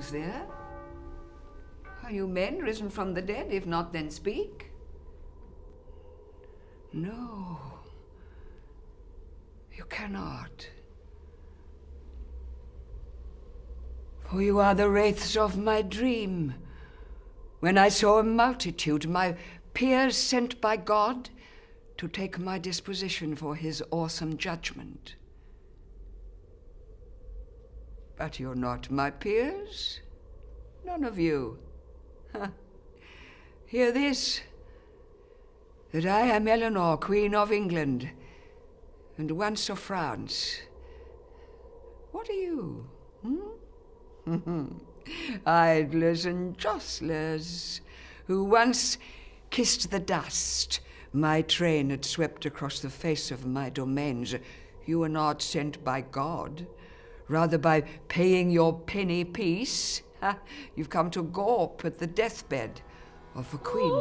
Who's there? Are you men risen from the dead? If not, then speak. No, you cannot. For you are the wraiths of my dream, when I saw a multitude, my peers sent by God to take my disposition for his awesome judgment. But you're not my peers, none of you. Hear this, that I am Eleanor, Queen of England, and once of France. What are you? Idlers and jostlers, who once kissed the dust my train had swept across the face of my domains. You are not sent by God, rather by paying your penny piece. You've come to gawp at the deathbed of a queen.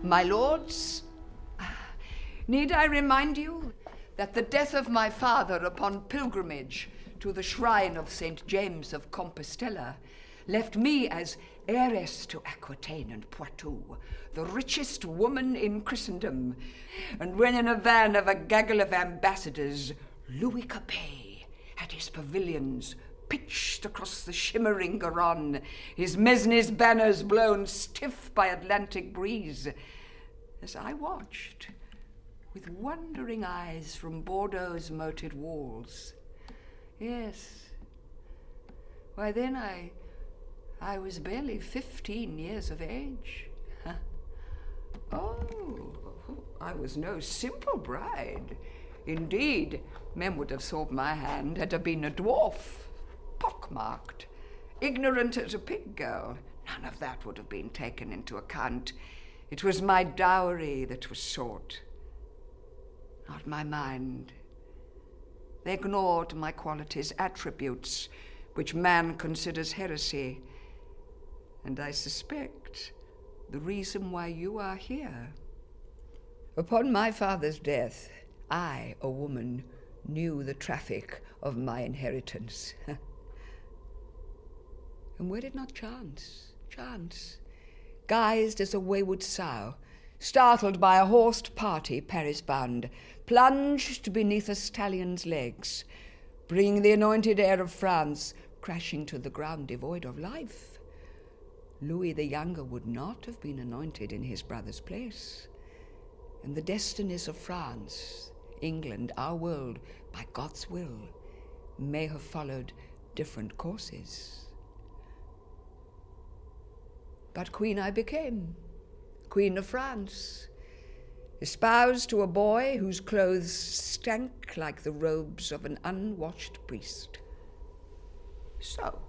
My lords, need I remind you that the death of my father upon pilgrimage to the shrine of St. James of Compostela left me as heiress to Aquitaine and Poitou, the richest woman in Christendom, and when in a van of a gaggle of ambassadors, Louis Capet had his pavilions pitched across the shimmering Garonne, his Mesnais banners blown stiff by Atlantic breeze, as I watched with wondering eyes from Bordeaux's moated walls. Yes, why then I was barely 15 years of age. Oh, I was no simple bride. Indeed, men would have sought my hand had I been a dwarf, pockmarked, ignorant as a pig girl. None of that would have been taken into account. It was my dowry that was sought, not my mind. They ignored my qualities, attributes, which man considers heresy. And I suspect the reason why you are here. Upon my father's death, I, a woman, knew the traffic of my inheritance. And were it not chance, guised as a wayward sow, startled by a horsed party Paris-bound, plunged beneath a stallion's legs, bringing the anointed heir of France crashing to the ground devoid of life, Louis the Younger would not have been anointed in his brother's place, and the destinies of France, England, our world, by God's will, may have followed different courses. But queen I became, Queen of France, espoused to a boy whose clothes stank like the robes of an unwashed priest. So,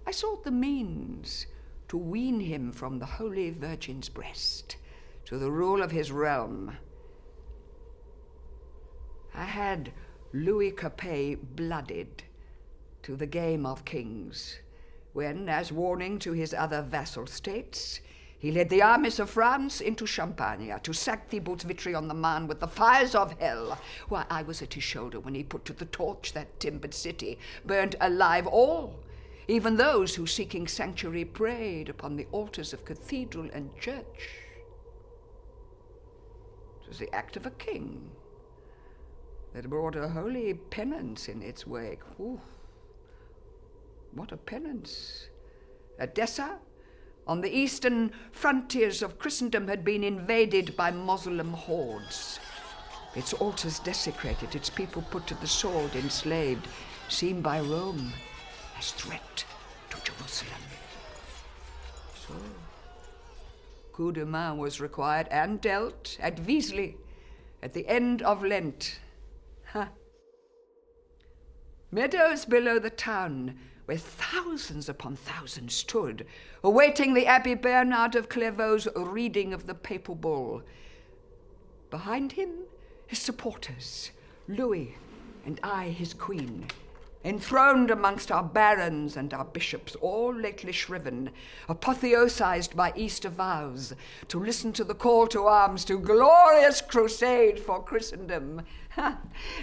I sought the means to wean him from the Holy Virgin's breast to the rule of his realm. I had Louis Capet blooded to the game of kings, when, as warning to his other vassal states, he led the armies of France into Champagne to sack Thibault's Vitry-on-the-Marne with the fires of hell. Why, I was at his shoulder when he put to the torch that timbered city, burnt alive all, even those who, seeking sanctuary, prayed upon the altars of cathedral and church. It was the act of a king that brought a holy penance in its wake. Ooh, what a penance! Edessa, on the eastern frontiers of Christendom, had been invaded by Moslem hordes. Its altars desecrated, its people put to the sword, enslaved, seen by Rome as threat to Jerusalem. So, coup de main was required and dealt at Wiesly at the end of Lent. Meadows below the town, where thousands upon thousands stood, awaiting the Abbé Bernard of Clairvaux's reading of the papal bull. Behind him, his supporters, Louis and I, his queen, enthroned amongst our barons and our bishops, all lately shriven, apotheosized by Easter vows, to listen to the call to arms, to glorious crusade for Christendom.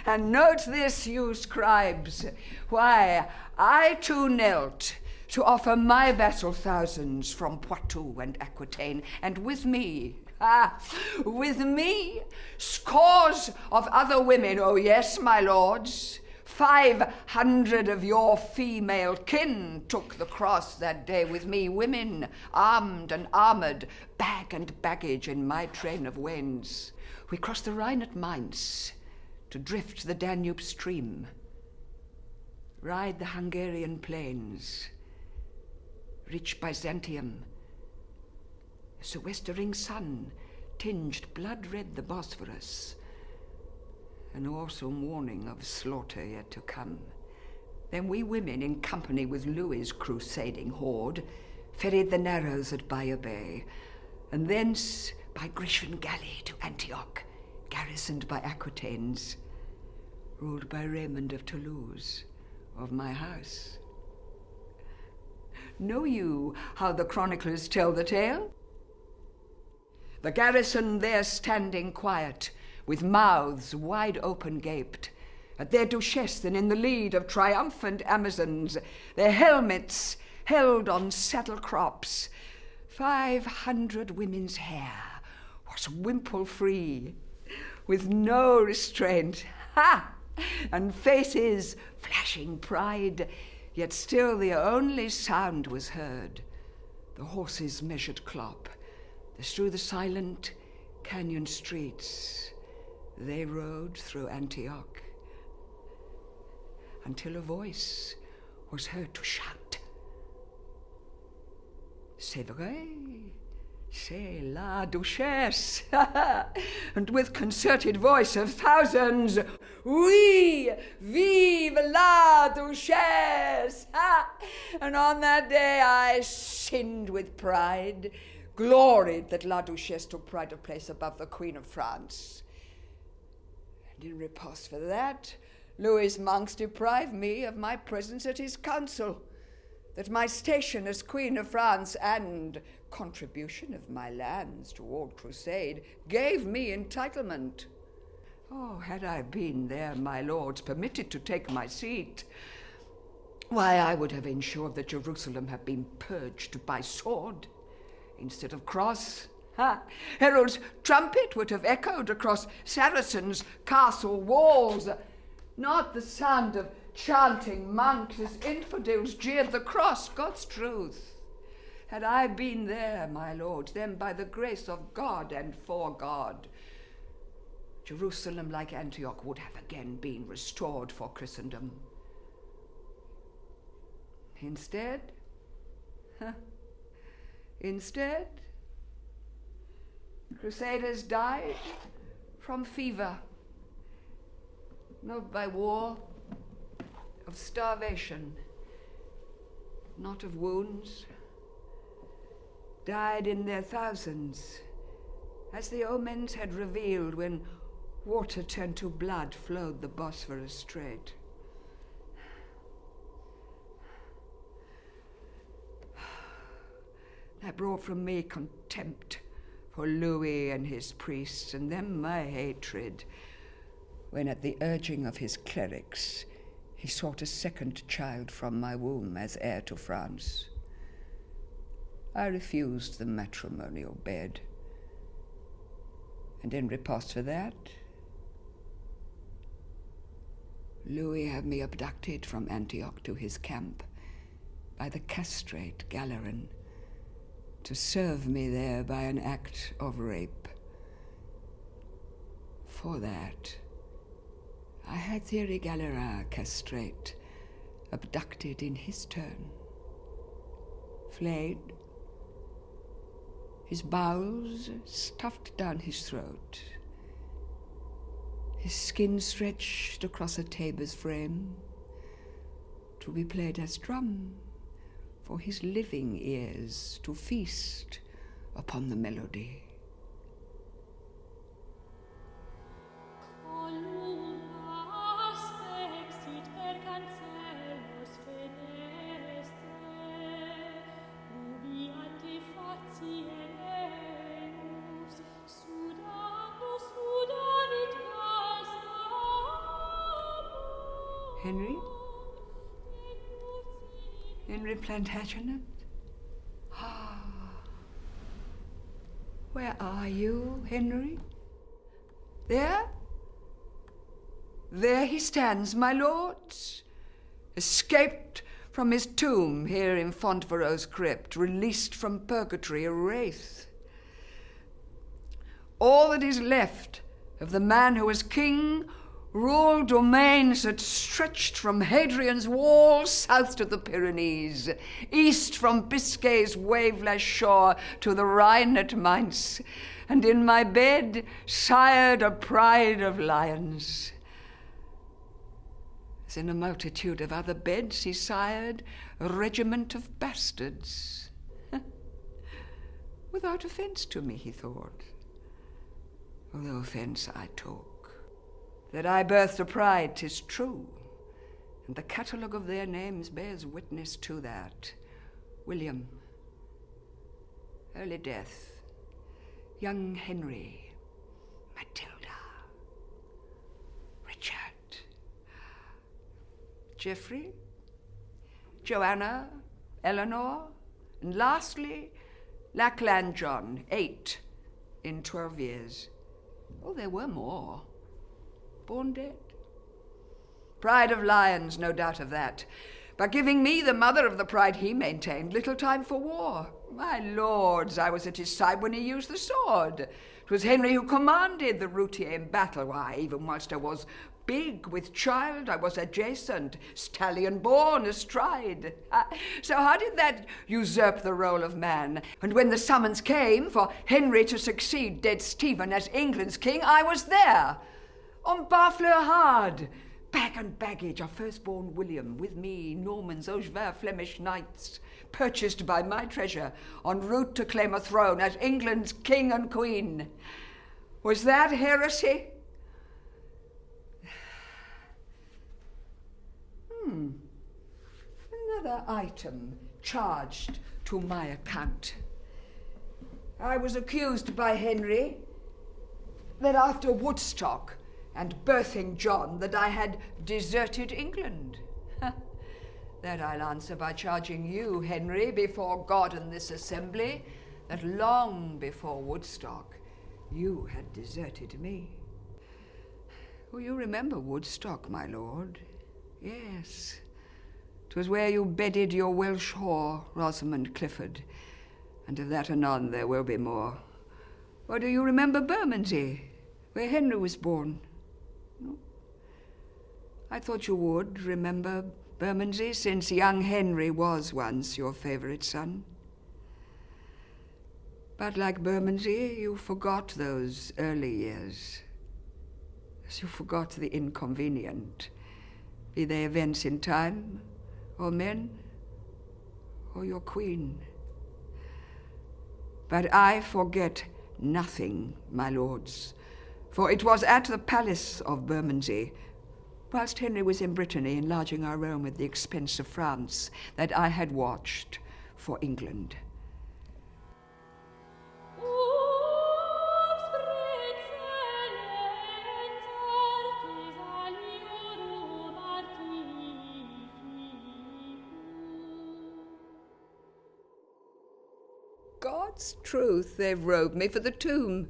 And note this, you scribes, why, I too knelt to offer my vassal thousands from Poitou and Aquitaine, and with me, scores of other women, oh yes, my lords, 500 of your female kin took the cross that day with me, women, armed and armored, bag and baggage in my train of wains. We crossed the Rhine at Mainz to drift the Danube stream, ride the Hungarian plains, reach Byzantium, as the westering sun tinged blood-red the Bosphorus, an awesome warning of slaughter yet to come. Then we women, in company with Louis's crusading horde, ferried the Narrows at Bayeux Bay, and thence by Grecian galley to Antioch, garrisoned by Aquitaines, ruled by Raymond of Toulouse, of my house. Know you how the chroniclers tell the tale? The garrison there standing quiet, with mouths wide open gaped, at their duchess and in the lead of triumphant Amazons, their helmets held on saddle crops. 500 women's hair was wimple-free, with no restraint, and faces flashing pride, yet still the only sound was heard, the horses' measured clop, as through the silent canyon streets they rode through Antioch, until a voice was heard to shout, "C'est vrai, c'est la duchesse," and with concerted voice of thousands, "Oui, vive la duchesse!" And on that day I sinned with pride, gloried that la duchesse took pride of place above the Queen of France. And in riposte for that, Louis's monks deprived me of my presence at his council, that my station as Queen of France and contribution of my lands toward crusade gave me entitlement. Oh, had I been there, my lords, permitted to take my seat, why, I would have ensured that Jerusalem had been purged by sword instead of cross. Herald's trumpet would have echoed across Saracen's castle walls, not the sound of chanting monks as infidels jeered the cross, God's truth. Had I been there, my lords, then by the grace of God and for God, Jerusalem, like Antioch, would have again been restored for Christendom. Instead, Crusaders died from fever, not by war, of starvation, not of wounds, died in their thousands, as the omens had revealed when water turned to blood flowed the Bosphorus Strait. That brought from me contempt for Louis and his priests, and then my hatred, when at the urging of his clerics, he sought a second child from my womb as heir to France. I refused the matrimonial bed, and in riposte for that, Louis had me abducted from Antioch to his camp by the castrate Galeran, to serve me there by an act of rape. For that, I had Thierry Galeran castrate, abducted in his turn, flayed, his bowels stuffed down his throat, his skin stretched across a tabor's frame, to be played as drum for his living ears to feast upon the melody. Henry? Henry Plantagenet? Ah. Where are you, Henry? There? There he stands, my lords, escaped from his tomb here in Fontevrault's crypt, released from purgatory, a wraith. All that is left of the man who was king ruled domains that stretched from Hadrian's wall south to the Pyrenees, east from Biscay's waveless shore to the Rhine at Mainz, and in my bed sired a pride of lions. As in a multitude of other beds he sired a regiment of bastards. Without offence to me, he thought, although offence I took. That I birthed a pride, 'tis true, and the catalogue of their names bears witness to that. William, early death, young Henry, Matilda, Richard, Geoffrey, Joanna, Eleanor, and lastly, Lackland John, 8 in 12 years. Oh, there were more. Born dead. Pride of lions, no doubt of that. But giving me, the mother of the pride he maintained, little time for war. My lords, I was at his side when he used the sword. 'Twas Henry who commanded the routier in battle. Why, even whilst I was big with child, I was adjacent, stallion born astride. So how did that usurp the role of man? And when the summons came for Henry to succeed dead Stephen as England's king, I was there. On Barfleur-Hard, bag and baggage, our firstborn William, with me, Normans, Angevin, Flemish knights, purchased by my treasure, en route to claim a throne as England's king and queen. Was that heresy? Another item charged to my account. I was accused by Henry that after Woodstock and birthing John, that I had deserted England. That I'll answer by charging you, Henry, before God and this assembly, that long before Woodstock, you had deserted me. Oh, you remember Woodstock, my lord? Yes. 'Twas where you bedded your Welsh whore, Rosamond Clifford, and of that anon there will be more. Or do you remember Bermondsey, where Henry was born? No? I thought you would remember Bermondsey, since young Henry was once your favourite son. But like Bermondsey, you forgot those early years, as you forgot the inconvenient, be they events in time, or men, or your queen. But I forget nothing, my lords, for it was at the palace of Bermondsey, whilst Henry was in Brittany enlarging our realm at the expense of France, that I had watched for England. God's truth, they've robed me for the tomb.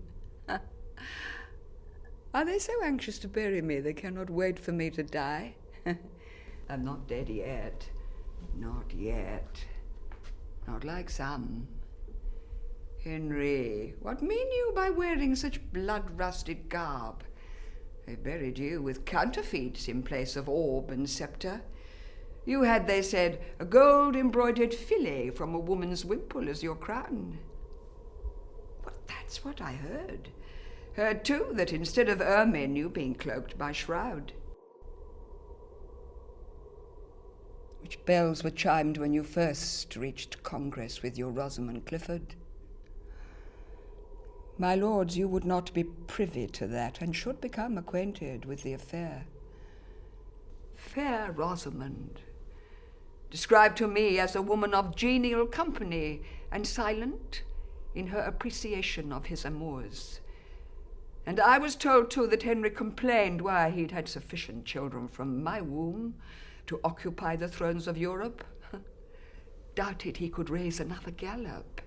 Are they so anxious to bury me they cannot wait for me to die? I'm not dead yet. Not yet. Not like some. Henry, what mean you by wearing such blood-rusted garb? They buried you with counterfeits in place of orb and sceptre. You had, they said, a gold-embroidered fillet from a woman's wimple as your crown. But that's what I heard. Heard, too, that instead of ermine, you being cloaked by shroud. Which bells were chimed when you first reached Congress with your Rosamond Clifford? My lords, you would not be privy to that, and should become acquainted with the affair. Fair Rosamond, described to me as a woman of genial company and silent in her appreciation of his amours. And I was told, too, that Henry complained why he'd had sufficient children from my womb to occupy the thrones of Europe. Doubted he could raise another gallop,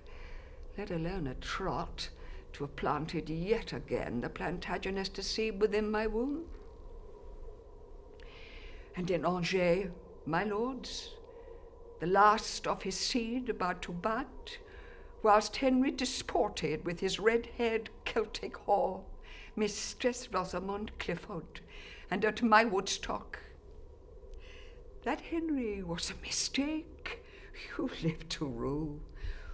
let alone a trot, to have planted yet again the Plantagenet seed within my womb. And in Anjou, my lords, the last of his seed about to bud, whilst Henry disported with his red-haired Celtic whore, Mistress Rosamond Clifford, and at my Woodstock. That Henry was a mistake. You lived to rue,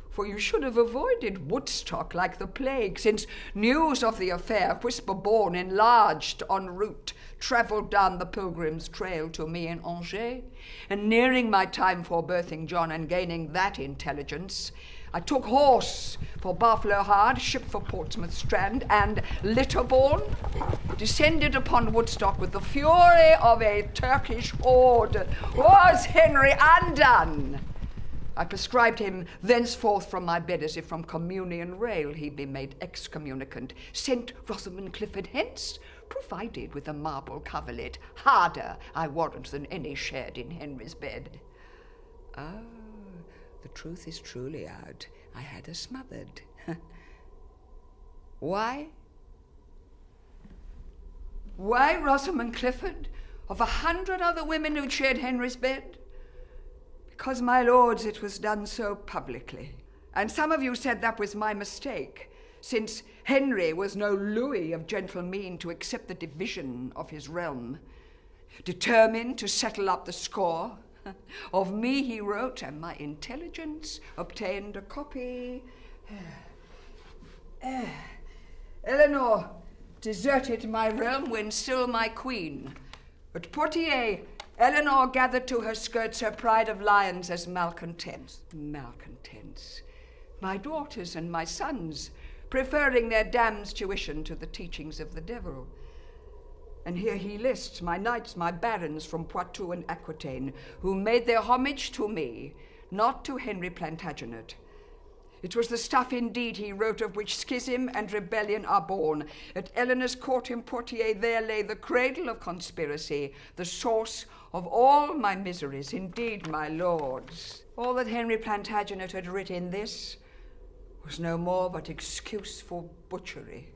for you should have avoided Woodstock like the plague, since news of the affair, whisper-born, enlarged en route, travelled down the pilgrim's trail to me in Angers, and nearing my time for birthing John and gaining that intelligence, I took horse for Buffalo Hard, ship for Portsmouth Strand, and litter-borne, descended upon Woodstock with the fury of a Turkish horde. Was Henry undone? I prescribed him thenceforth from my bed, as if from communion rail he be made excommunicant, sent Rosamond Clifford hence, provided with a marble coverlet, harder, I warrant, than any shared in Henry's bed. Ah, the truth is truly out. I had her smothered. Why? Why Rosamond Clifford, of 100 other women who'd shared Henry's bed? Because, my lords, it was done so publicly. And some of you said that was my mistake, since Henry was no Louis of gentle mien to accept the division of his realm. Determined to settle up the score, of me he wrote, and my intelligence obtained a copy. Eleanor deserted my realm when still my queen. At Poitiers, Eleanor gathered to her skirts her pride of lions as malcontents. Malcontents. My daughters and my sons, preferring their damn's tuition to the teachings of the devil. And here he lists my knights, my barons from Poitou and Aquitaine, who made their homage to me, not to Henry Plantagenet. It was the stuff indeed he wrote of which schism and rebellion are born. At Eleanor's court in Poitiers there lay the cradle of conspiracy, the source of all my miseries. Indeed, my lords, all that Henry Plantagenet had writ in this was no more but excuse for butchery.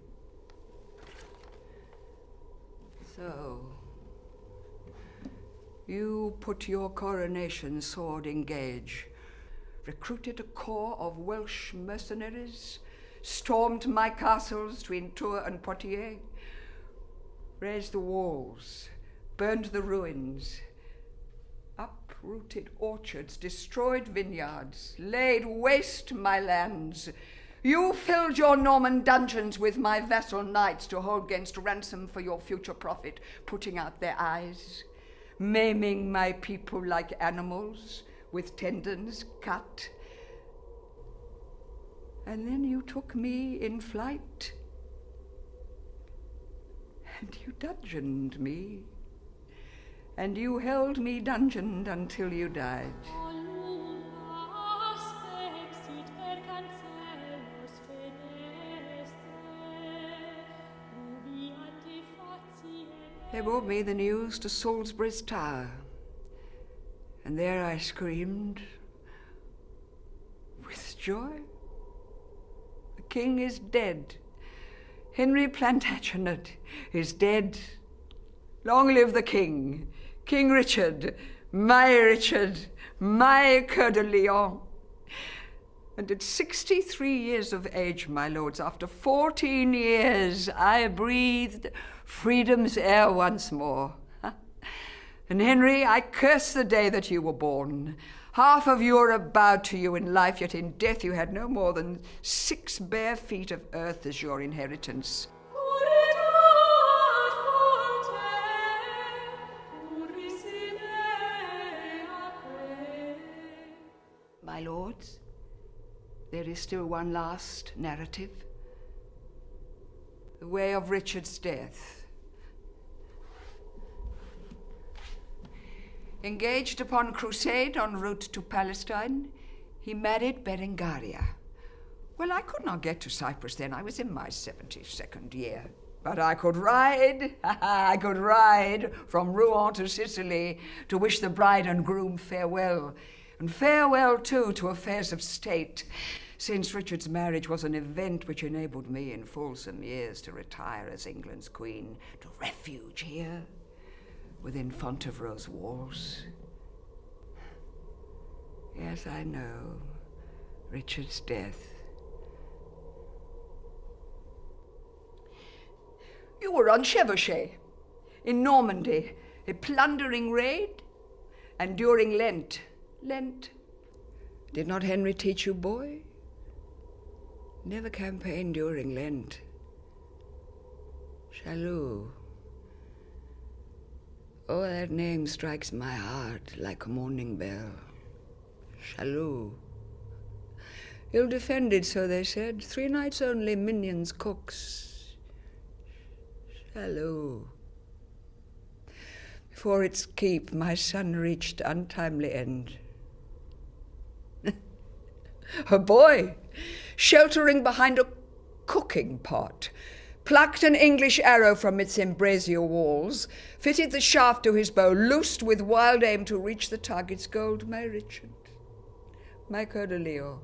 So, you put your coronation sword in gage, recruited a corps of Welsh mercenaries, stormed my castles between Tours and Poitiers, raised the walls, burned the ruins, uprooted orchards, destroyed vineyards, laid waste my lands. You filled your Norman dungeons with my vassal knights to hold against ransom for your future profit, putting out their eyes, maiming my people like animals, with tendons cut. And then you took me in flight, and you dungeoned me, and you held me dungeoned until you died. They brought me the news to Salisbury's Tower, and there I screamed with joy. The king is dead. Henry Plantagenet is dead. Long live the king, King Richard, my Coeur de Lion. And at 63 years of age, my lords, after 14 years, I breathed freedom's air once more. And Henry, I curse the day that you were born. Half of Europe bowed to you in life, yet in death you had no more than 6 bare feet of earth as your inheritance. My lords, there is still one last narrative. The way of Richard's death. Engaged upon crusade en route to Palestine, he married Berengaria. Well, I could not get to Cyprus then. I was in my 72nd year. But I could ride, I could ride from Rouen to Sicily to wish the bride and groom farewell, and farewell too to affairs of state, since Richard's marriage was an event which enabled me in fulsome years to retire as England's queen to refuge here within Fontevrault's walls. Yes, I know, Richard's death. You were on Chevauchée, in Normandy, a plundering raid, and during Lent. Did not Henry teach you, boy? Never campaign during Lent. Chaloux. Oh, that name strikes my heart like a morning bell. Chaloux. Ill defended, so they said. 3 nights only, minions, cooks. Chaloux. Before its keep, my son reached untimely end. A boy, sheltering behind a cooking pot, plucked an English arrow from its embrasure walls, fitted the shaft to his bow, loosed with wild aim to reach the target's gold, my Richard, my Coeur de Lion.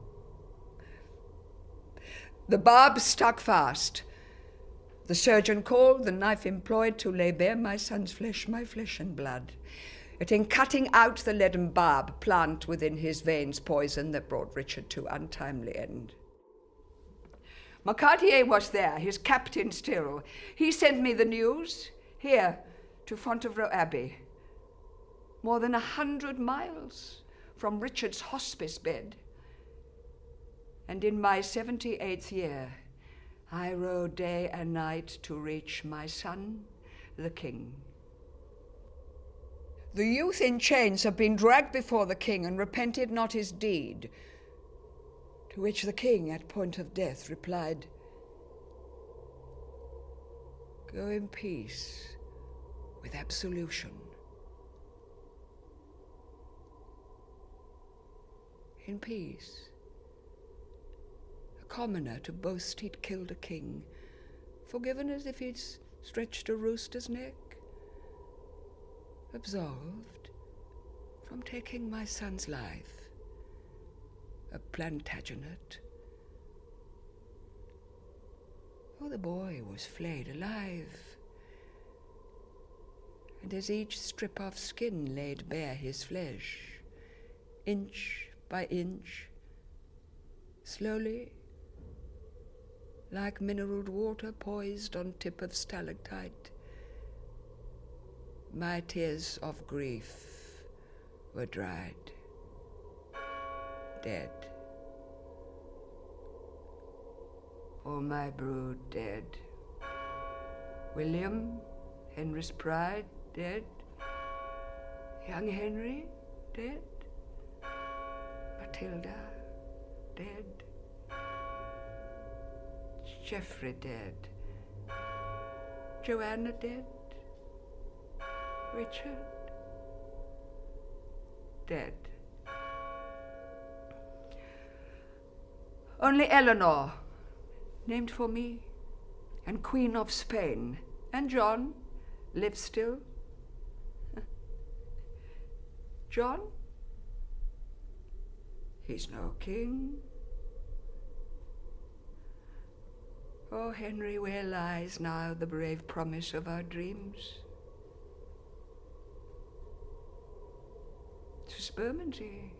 The barb stuck fast. The surgeon called, the knife employed to lay bare my son's flesh, my flesh and blood. Yet in cutting out the leaden barb, plant within his veins poison that brought Richard to untimely end. Macartier was there, his captain still. He sent me the news, here, to Fontevrault Abbey. More than 100 miles from Richard's hospice bed. And in my 78th year, I rode day and night to reach my son, the king. The youth in chains have been dragged before the king and repented not his deed. To which the king, at point of death, replied, "Go in peace, with absolution." In peace. A commoner to boast he'd killed a king, forgiven as if he'd stretched a rooster's neck, absolved from taking my son's life, a Plantagenet. Oh, the boy was flayed alive, and as each strip of skin laid bare his flesh, inch by inch, slowly, like mineraled water poised on tip of stalactite, my tears of grief were dried, dead. All my brood dead. William, Henry's pride, dead. Young Henry, dead. Matilda, dead. Geoffrey, dead. Joanna, dead. Richard, dead. Only Eleanor, named for me, and Queen of Spain, and John, lives still. John? He's no king. Oh, Henry, where lies now the brave promise of our dreams? 'Twas Bermondsey.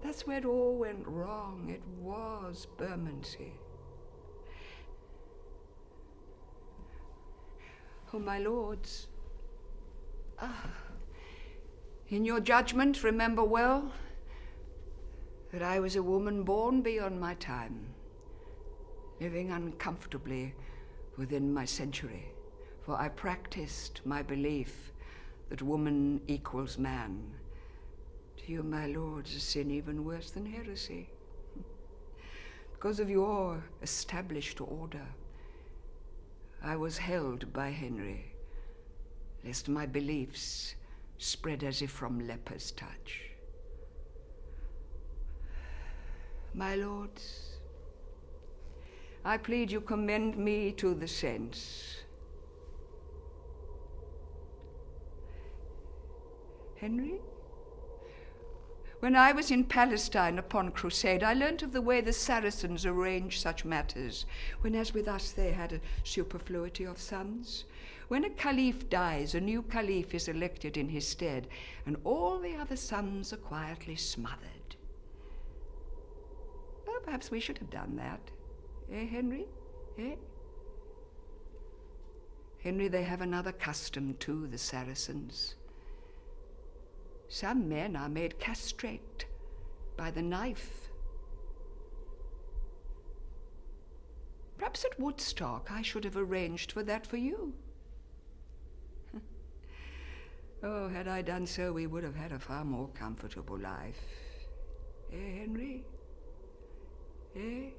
That's where it all went wrong. It was Bermondsey. Oh, my lords, in your judgment, remember well that I was a woman born beyond my time, living uncomfortably within my century, for I practiced my belief that woman equals man. To you, my lords, a sin even worse than heresy. Because of your established order, I was held by Henry, lest my beliefs spread as if from leper's touch. My lords, I plead you commend me to the saints. Henry? When I was in Palestine upon crusade, I learnt of the way the Saracens arrange such matters, when as with us they had a superfluity of sons. When a caliph dies, a new caliph is elected in his stead, and all the other sons are quietly smothered. Well, perhaps we should have done that. Eh, Henry? Eh? Henry, they have another custom too, the Saracens. Some men are made castrate by the knife. Perhaps at Woodstock I should have arranged for that for you. Oh, had I done so, we would have had a far more comfortable life. Eh, Henry? Eh?